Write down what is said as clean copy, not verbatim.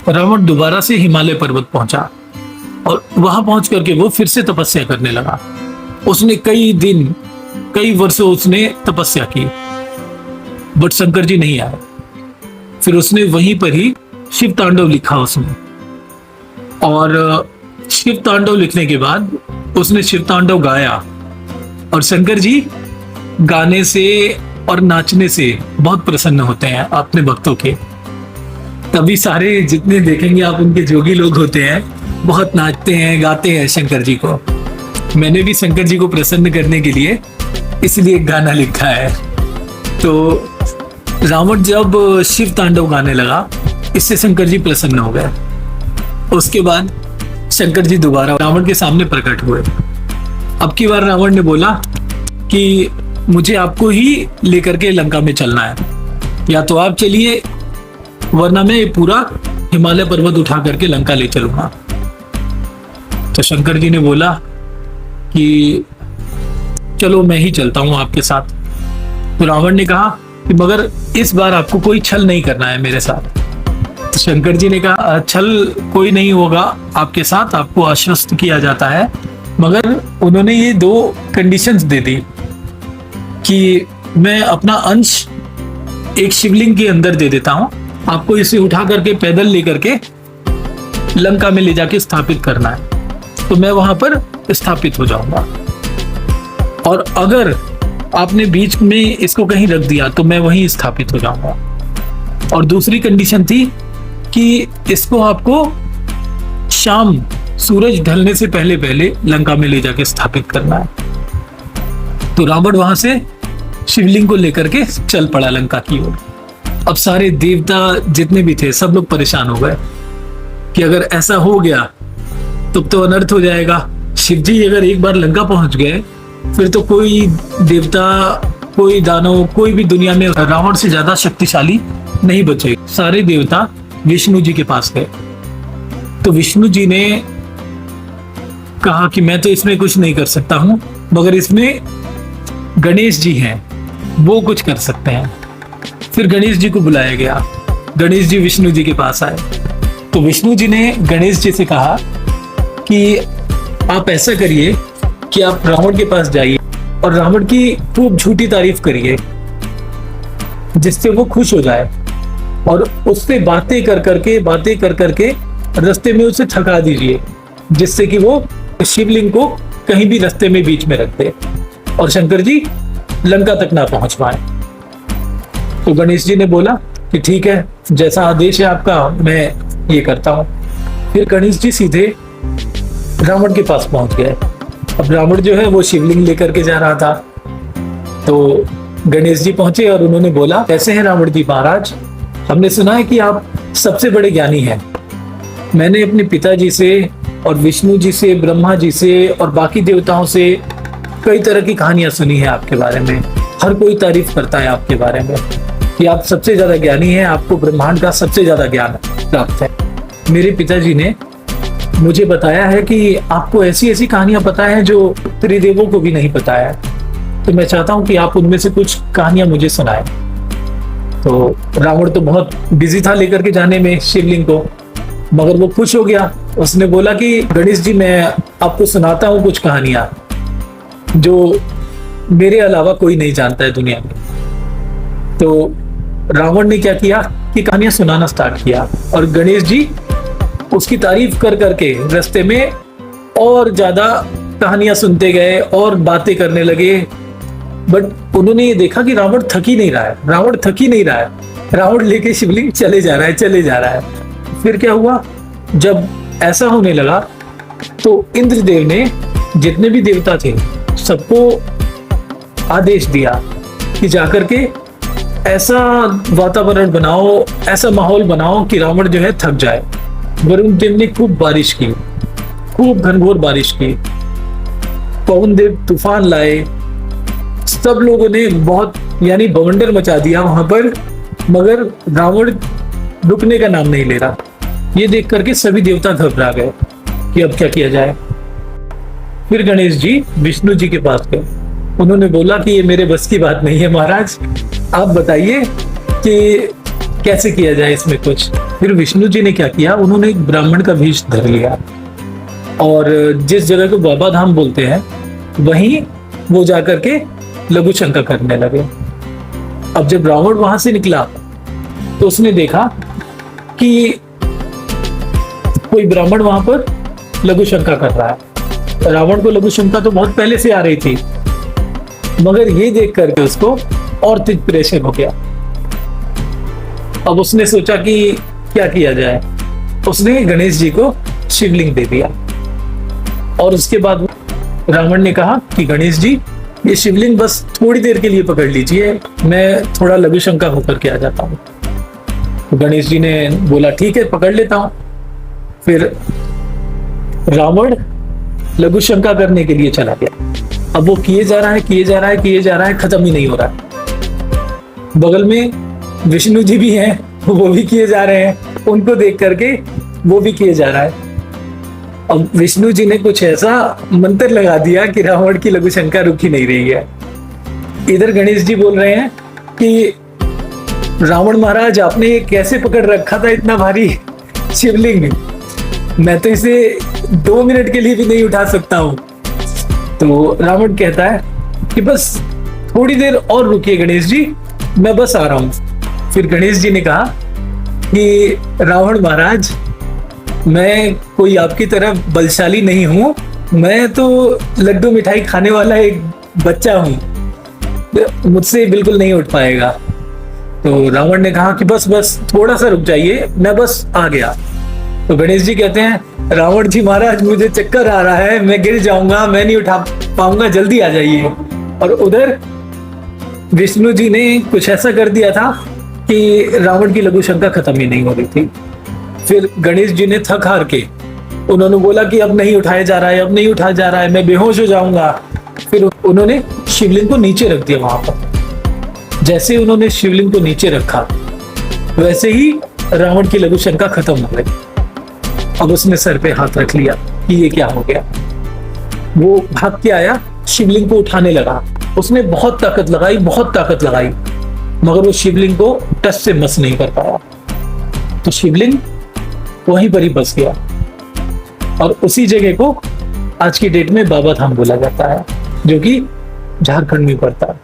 रावण दोबारा से हिमालय पर्वत पहुंचा और वहां पहुंच करके वो फिर से तपस्या करने लगा। उसने कई दिन, कई वर्षों उसने तपस्या की, बट शंकर जी नहीं आए। फिर उसने वहीं पर ही शिव तांडव लिखा उसने, और शिव तांडव लिखने के बाद उसने शिव तांडव गाया। और शंकर जी गाने से और नाचने से बहुत प्रसन्न होते हैं अपने भक्तों के। तभी सारे जितने देखेंगे आप उनके जोगी लोग होते हैं, बहुत नाचते हैं, गाते हैं शंकर जी को। मैंने भी शंकर जी को प्रसन्न करने के लिए इसलिए एक गाना लिखा है। तो रावण जब शिव तांडव गाने लगा, इससे शंकर जी प्रसन्न हो गए। उसके बाद शंकर जी दोबारा रावण के सामने प्रकट हुए। अब की बार रावण ने बोला कि मुझे आपको ही लेकर के लंका में चलना है, या तो आप चलिए वरना मैं ये पूरा हिमालय पर्वत उठा करके लंका ले चलूंगा। तो शंकर जी ने बोला कि चलो मैं ही चलता हूं आपके साथ। तो रावण ने कहा कि मगर इस बार आपको कोई छल नहीं करना है मेरे साथ। तो शंकर जी ने कहा छल कोई नहीं होगा आपके साथ, आपको आश्वस्त किया जाता है। मगर उन्होंने ये 2 कंडीशंस दे दी कि मैं अपना अंश एक शिवलिंग के अंदर दे देता हूं, आपको इसे उठा करके पैदल लेकर के लंका में ले जाके स्थापित करना है, तो मैं वहां पर स्थापित हो जाऊंगा। और अगर आपने बीच में इसको कहीं रख दिया तो मैं वहीं स्थापित हो जाऊंगा। और दूसरी कंडीशन थी कि इसको आपको शाम सूरज ढलने से पहले पहले लंका में ले जाके स्थापित करना है। तो रावण वहां से शिवलिंग को लेकर के चल पड़ा लंका की ओर। अब सारे देवता जितने भी थे सब लोग परेशान हो गए कि अगर ऐसा हो गया तो अनर्थ हो जाएगा। शिव जी अगर एक बार लंका पहुंच गए फिर तो कोई देवता, कोई दानव, कोई भी दुनिया में रावण से ज्यादा शक्तिशाली नहीं बचे। सारे देवता विष्णु जी के पास गए। तो विष्णु जी ने कहा कि मैं तो इसमें कुछ नहीं कर सकता हूं, मगर इसमें गणेश जी हैं, वो कुछ कर सकते हैं। फिर गणेश जी को बुलाया गया। गणेश जी विष्णु जी के पास आए। तो विष्णु जी ने गणेश जी से कहा कि आप ऐसा करिए कि आप रावण के पास जाइए और रावण की खूब झूठी तारीफ करिए, जिससे वो खुश हो जाए, और उससे बातें कर करके रास्ते में उसे थका दीजिए, जिससे कि वो शिवलिंग को कहीं भी रास्ते में बीच में रख दे और शंकर जी लंका तक ना पहुंच पाए। तो गणेश जी ने बोला कि ठीक है, जैसा आदेश है आपका मैं ये करता हूं। फिर गणेश जी सीधे रावण के पास पहुंच गए। अब रावण जो है वो शिवलिंग लेकर के जा रहा था। तो गणेश जी पहुंचे और उन्होंने बोला, कैसे हैं रावण जी महाराज, हमने सुना है कि आप सबसे बड़े ज्ञानी हैं। मैंने अपने पिताजी से और विष्णु जी से, ब्रह्मा जी से और बाकी देवताओं से कई तरह की कहानियां सुनी है आपके बारे में। हर कोई तारीफ करता है आपके बारे में कि आप सबसे ज्यादा ज्ञानी हैं, आपको ब्रह्मांड का सबसे ज्यादा ज्ञान प्राप्त है। मेरे पिताजी ने मुझे बताया है कि आपको ऐसी ऐसी कहानियां पता है जो त्रिदेवों को भी नहीं पता है, तो मैं चाहता हूं कि आप उनमें से कुछ कहानियां मुझे सुनाएं। तो रावण तो बहुत बिजी था लेकर के जाने में शिवलिंग को, मगर वो खुश हो गया। उसने बोला कि गणेश जी मैं आपको सुनाता हूं कुछ कहानियां जो मेरे अलावा कोई नहीं जानता है दुनिया में। तो रावण ने क्या किया कि कहानियां सुनाना स्टार्ट किया, और गणेश जी उसकी तारीफ कर करके रास्ते में और ज्यादा कहानियां सुनते गए और बातें करने लगे। बट उन्होंने ये देखा कि रावण थक ही नहीं रहा है, रावण लेके शिवलिंग चले जा रहा है। फिर क्या हुआ, जब ऐसा होने लगा तो इंद्रदेव ने जितने भी देवता थे सबको आदेश दिया कि जाकर के ऐसा वातावरण बनाओ, ऐसा माहौल बनाओ कि रावण जो है थक जाए। वरुण देव ने खूब बारिश की, खूब घनघोर बारिश की, पवन देव तूफान लाए, सब लोगों ने बहुत यानी बवंडर मचा दिया वहां पर, मगर रावण रुकने का नाम नहीं ले रहा। ये देख करके सभी देवता घबरा गए कि अब क्या किया जाए। फिर गणेश जी विष्णु जी के पास गए। उन्होंने बोला कि ये मेरे बस की बात नहीं है महाराज, आप बताइए कि कैसे किया जाए इसमें कुछ। फिर विष्णु जी ने क्या किया, उन्होंने एक ब्राह्मण का वेश धर लिया और जिस जगह को बाबा धाम बोलते हैं वहीं वो जाकर के लघु शंका करने लगे। अब जब रावण वहां से निकला तो उसने देखा कि कोई ब्राह्मण वहां पर लघु शंका कर रहा है। रावण को लघु शंका तो बहुत पहले से आ रही थी, मगर ये देख करके उसको और तेज प्रेशर हो गया। अब उसने सोचा कि क्या किया जाए। उसने गणेश जी को शिवलिंग दे दिया और उसके बाद रावण ने कहा कि गणेश जी, ये शिवलिंग बस थोड़ी देर के लिए पकड़ लीजिए, मैं थोड़ा लघु शंका होकर के आ जाता हूँ। तो गणेश जी ने बोला ठीक है, पकड़ लेता हूं। फिर रावण लघु शंका करने के लिए चला गया। अब वो किए जा रहा है, किए जा रहा है, किए जा रहा है, खत्म ही नहीं हो रहा है। बगल में विष्णु जी भी हैं, वो भी किए जा रहे हैं, उनको देख करके वो भी किए जा रहा है। अब विष्णु जी ने कुछ ऐसा मंत्र लगा दिया कि रावण की लघु शंका रुक ही नहीं रही है। इधर गणेश जी बोल रहे हैं कि रावण महाराज, आपने ये कैसे पकड़ रखा था इतना भारी शिवलिंग, मैं तो इसे 2 मिनट के लिए भी नहीं उठा सकता हूं। तो रावण कहता है कि बस थोड़ी देर और रुकिए गणेश जी, मैं बस आ रहा हूं। फिर गणेश जी ने कहा कि रावण महाराज, मैं कोई आपकी तरह बलशाली नहीं हूं, मैं तो लड्डू मिठाई खाने वाला एक बच्चा हूं, मुझसे बिल्कुल नहीं उठ पाएगा। तो रावण ने कहा कि बस बस थोड़ा सा रुक जाइए, मैं बस आ गया। तो गणेश जी कहते हैं, रावण जी महाराज, मुझे चक्कर आ रहा है, मैं गिर जाऊंगा, मैं नहीं उठा पाऊंगा, जल्दी आ जाइए। और उधर विष्णु जी ने कुछ ऐसा कर दिया था कि रावण की लघु शंका खत्म ही नहीं हो रही थी। फिर गणेश जी ने थक हार के उन्होंने बोला कि अब नहीं उठाया जा रहा है, अब नहीं उठाया जा रहा है, मैं बेहोश हो जाऊंगा। फिर उन्होंने शिवलिंग को नीचे रख दिया वहां पर। जैसे उन्होंने शिवलिंग को नीचे रखा वैसे ही रावण की लघु शंका खत्म हो गई। अब उसने सर पे हाथ रख लिया कि ये क्या हो गया। वो भाग के आया, शिवलिंग को उठाने लगा। उसने बहुत ताकत लगाई, बहुत ताकत लगाई, मगर वो शिवलिंग को टस से मस नहीं कर पाया। तो शिवलिंग वहीं पर ही बस गया और उसी जगह को आज की डेट में बाबा धाम बोला जाता है, जो कि झारखंड में पड़ता है।